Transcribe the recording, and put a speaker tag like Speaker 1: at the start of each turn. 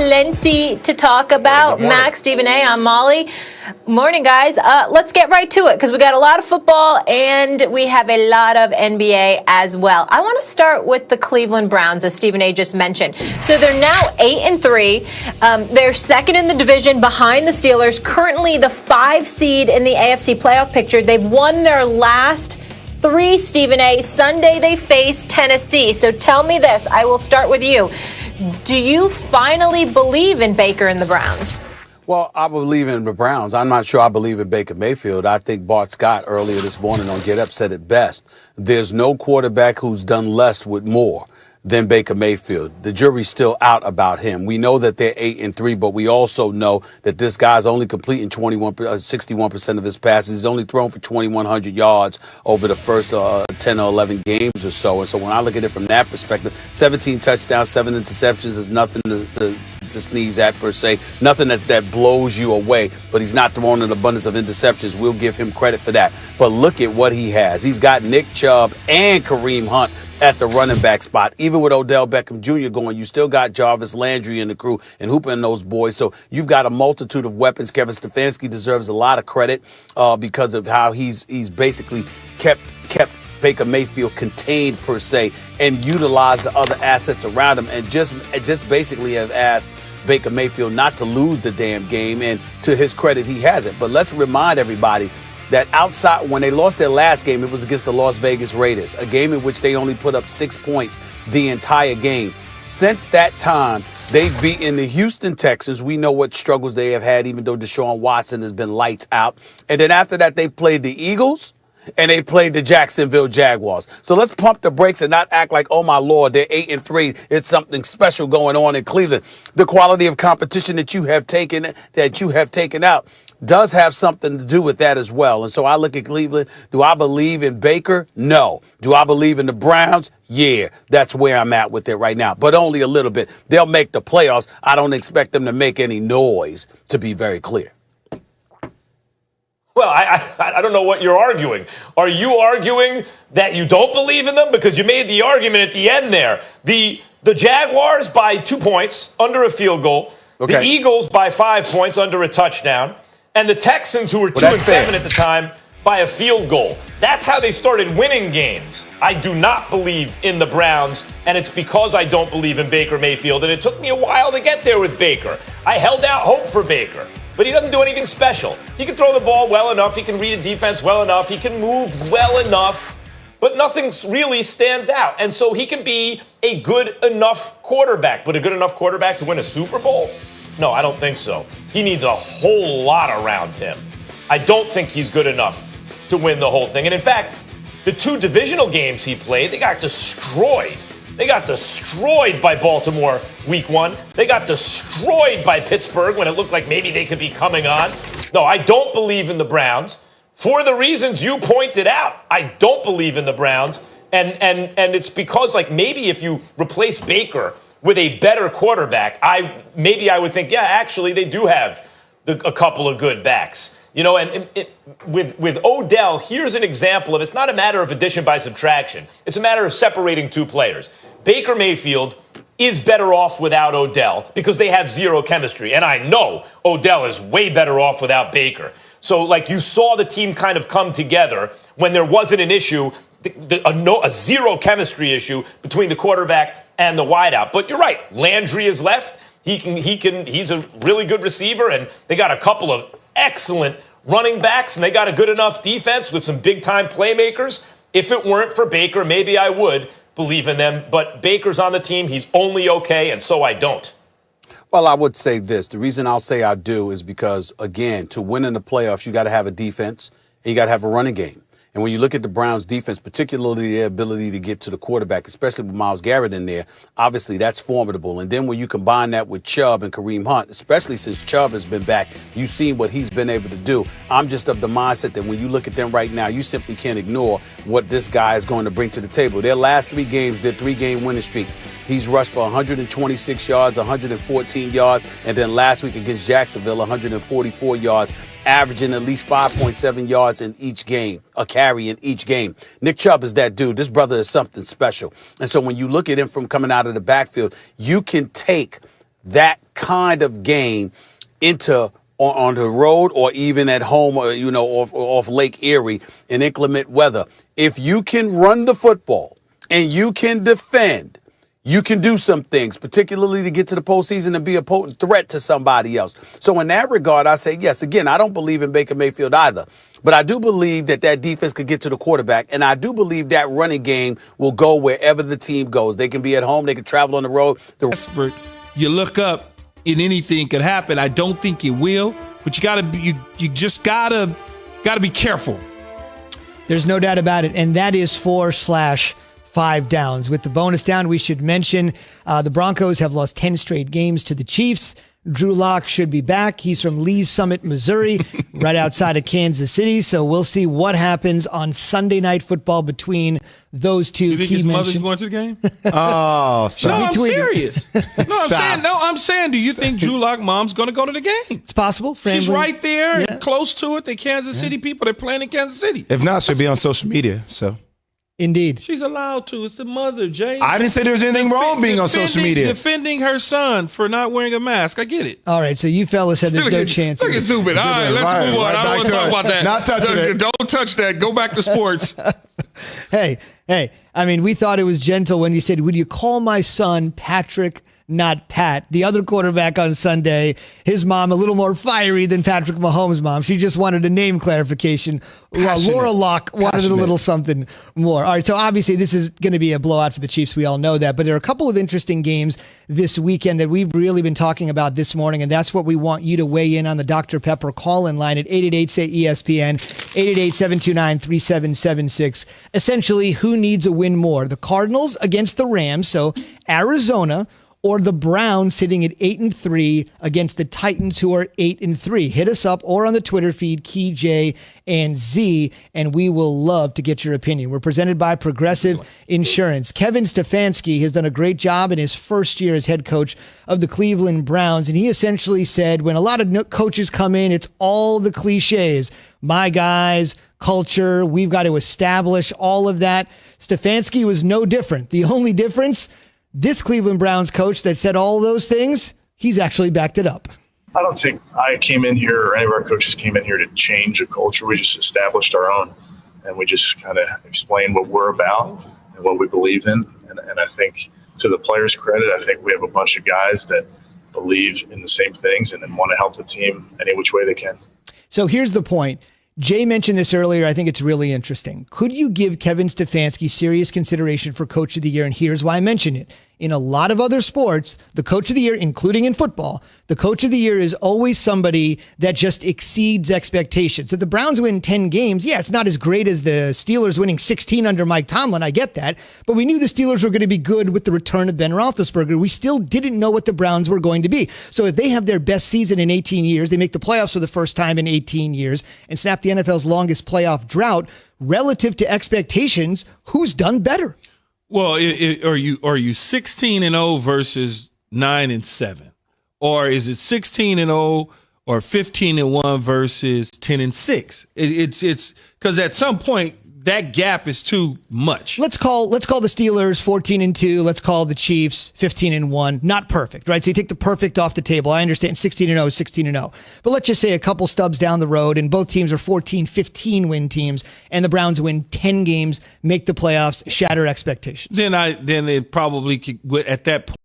Speaker 1: plenty to talk about. Max, Stephen A, I'm Molly. Morning, guys. Let's get right to it because we got a lot of football and we have a lot of NBA as well. I want to start with the Cleveland Browns, as Stephen A just mentioned. So they're now 8-3. They're second in the division behind the Steelers, currently the 5 seed in the AFC playoff picture. They've won their last 3, Stephen A. Sunday they face Tennessee. So tell me this. I will start with you. Do you finally believe in Baker and the Browns?
Speaker 2: Well, I believe in the Browns. I'm not sure I believe in Baker Mayfield. I think Bart Scott earlier this morning on Get Up said it best. There's no quarterback who's done less with more than Baker Mayfield. The jury's still out about him. We know that they're 8-3, but we also know that this guy's only completing 61% of his passes. He's only thrown for 2,100 yards over the first 10 or 11 games or so. And so when I look at it from that perspective, 17 touchdowns, 7 interceptions is nothing to sneeze at per se. Nothing that blows you away, but he's not throwing an abundance of interceptions. We'll give him credit for that. But look at what he has. He's got Nick Chubb and Kareem Hunt at the running back spot. Even with Odell Beckham Jr. going, you still got Jarvis Landry and the crew and Hooper and those boys. So you've got a multitude of weapons. Kevin Stefanski deserves a lot of credit because of how he's basically kept Baker Mayfield contained per se and utilized the other assets around him and just basically have asked Baker Mayfield not to lose the damn game. And to his credit, he hasn't. But let's remind everybody that outside, when they lost their last game, it was against the Las Vegas Raiders, a game in which they only put up 6 points the entire game. Since that time, they've beaten the Houston Texans. We know what struggles they have had, even though Deshaun Watson has been lights out. And then after that, they played the Eagles and they played the Jacksonville Jaguars. So let's pump the brakes and not act like, oh, my Lord, they're 8-3. It's something special going on in Cleveland. The quality of competition that you have taken out does have something to do with that as well. And so I look at Cleveland. Do I believe in Baker? No. Do I believe in the Browns? Yeah, that's where I'm at with it right now, but only a little bit. They'll make the playoffs. I don't expect them to make any noise, to be very clear.
Speaker 3: Well, I don't know what you're arguing. Are you arguing that you don't believe in them? Because you made the argument at the end there. The Jaguars by 2 points under a field goal. Okay. The Eagles by 5 points under a touchdown. And the Texans, who were 2-7 at the time, by a field goal. That's how they started winning games. I do not believe in the Browns, and it's because I don't believe in Baker Mayfield. And it took me a while to get there with Baker. I held out hope for Baker, but he doesn't do anything special. He can throw the ball well enough. He can read a defense well enough. He can move well enough, but nothing really stands out. And so he can be a good enough quarterback, but a good enough quarterback to win a Super Bowl? No, I don't think so. He needs a whole lot around him. I don't think he's good enough to win the whole thing. And in fact, the 2 divisional games he played, they got destroyed. They got destroyed by Baltimore week 1. They got destroyed by Pittsburgh when it looked like maybe they could be coming on. No, I don't believe in the Browns. For the reasons you pointed out, I don't believe in the Browns. And it's because, like, maybe if you replace Baker with a better quarterback, I would think, yeah, actually, they do have a couple of good backs. You know, and with Odell, here's an example of it's not a matter of addition by subtraction. It's a matter of separating 2 players. Baker Mayfield is better off without Odell because they have zero chemistry. And I know Odell is way better off without Baker. So, like, you saw the team kind of come together when there wasn't an issue, a zero chemistry issue between the quarterback and the wideout. But you're right. Landry is left. He's a really good receiver, and they got a couple of excellent running backs, and they got a good enough defense with some big-time playmakers. If it weren't for Baker, maybe I would believe in them. But Baker's on the team. He's only okay, and so I don't.
Speaker 2: Well, I would say this. The reason I'll say I do is because, again, to win in the playoffs, you got to have a defense, and you got to have a running game. And when you look at the Browns' defense, particularly their ability to get to the quarterback, especially with Myles Garrett in there, obviously that's formidable. And then when you combine that with Chubb and Kareem Hunt, especially since Chubb has been back, you've seen what he's been able to do. I'm just of the mindset that when you look at them right now, you simply can't ignore what this guy is going to bring to the table. Their last 3 games, their 3-game winning streak, he's rushed for 126 yards, 114 yards, and then last week against Jacksonville, 144 yards. Averaging at least 5.7 yards in each game, a carry in each game. Nick Chubb is that dude. This brother is something special. And so when you look at him from coming out of the backfield, you can take that kind of game into on the road or even at home, or, off Lake Erie in inclement weather. If you can run the football and you can defend, you can do some things, particularly to get to the postseason and be a potent threat to somebody else. So in that regard, I say, yes, again, I don't believe in Baker Mayfield either. But I do believe that defense could get to the quarterback, and I do believe that running game will go wherever the team goes. They can be at home. They can travel on the road.
Speaker 4: Desperate. You look up, and anything could happen. I don't think it will, but you just gotta be careful.
Speaker 5: There's no doubt about it, and that is 4/5 downs. With the bonus down, we should mention the Broncos have lost 10 straight games to the Chiefs. Drew Lock should be back. He's from Lee's Summit, Missouri, right outside of Kansas City. So we'll see what happens on Sunday Night Football between those two.
Speaker 4: You think his mother's going to the game?
Speaker 6: Oh, stop.
Speaker 4: No, I'm serious. I'm saying, do you think Drew Lock mom's going to go to the game?
Speaker 5: It's possible.
Speaker 4: She's right there,
Speaker 5: Yeah.
Speaker 4: close to it. The Kansas City people, they're playing in Kansas City.
Speaker 6: If not, she'll be on social media. So
Speaker 5: Indeed.
Speaker 4: She's allowed to. It's the mother, Jay.
Speaker 6: I didn't say there was anything wrong being on social media.
Speaker 4: Defending her son for not wearing a mask. I get it.
Speaker 5: All right, so you fellas said there's no chances.
Speaker 4: Look at stupid. All right, let's move on. I don't want to talk about that.
Speaker 6: Not touching it.
Speaker 4: Don't touch that. Go back to sports.
Speaker 5: Hey, I mean, we thought it was gentle when you said, would you call my son Patrick, not Pat? The other quarterback on Sunday, his mom a little more fiery than Patrick Mahomes' mom. She just wanted a name clarification. Laura Locke wanted a little something more. All right, so obviously this is going to be a blowout for the Chiefs. We all know that. But there are a couple of interesting games this weekend that we've really been talking about this morning, and that's what we want you to weigh in on the Dr. Pepper call-in line at 888-SAY-ESPN, 888-729-3776. Essentially, who needs a win more? The Cardinals against the Rams, so Arizona, or the Browns sitting at 8-3 against the Titans, who are 8-3. Hit us up or on the Twitter feed, Key J and Z, and we will love to get your opinion. We're presented by Progressive Insurance. Kevin Stefanski has done a great job in his first year as head coach of the Cleveland Browns, and he essentially said when a lot of coaches come in, it's all the cliches. My guys, culture, we've got to establish all of that. Stefanski was no different. The only difference, this Cleveland Browns coach that said all those things, he's actually backed it up.
Speaker 7: I don't think I came in here or any of our coaches came in here to change a culture. We just established our own, and we just kind of explained what we're about and what we believe in. And I think, to the players' credit, I think we have a bunch of guys that believe in the same things and want to help the team any which way they can.
Speaker 5: So here's the point. Jay mentioned this earlier. I think it's really interesting. Could you give Kevin Stefanski serious consideration for Coach of the Year? And here's why I mention it. In a lot of other sports, the Coach of the Year, including in football, the Coach of the Year is always somebody that just exceeds expectations. If the Browns win 10 games, yeah, it's not as great as the Steelers winning 16 under Mike Tomlin. I get that. But we knew the Steelers were going to be good with the return of Ben Roethlisberger. We still didn't know what the Browns were going to be. So if they have their best season in 18 years, they make the playoffs for the first time in 18 years, and snap the NFL's longest playoff drought, relative to expectations, who's done better?
Speaker 4: Well, are you 16-0 versus 9-7, or is it 16-0 or 15-1 versus 10-6? It's because at some point that gap is too much.
Speaker 5: Let's call the Steelers 14-2. Let's call the Chiefs 15-1. Not perfect, right? So you take the perfect off the table. I understand 16-0 is 16-0. But let's just say a couple stubs down the road and both teams are 14-15 win teams and the Browns win 10 games, make the playoffs, shatter expectations.
Speaker 4: Then it probably could, at that point,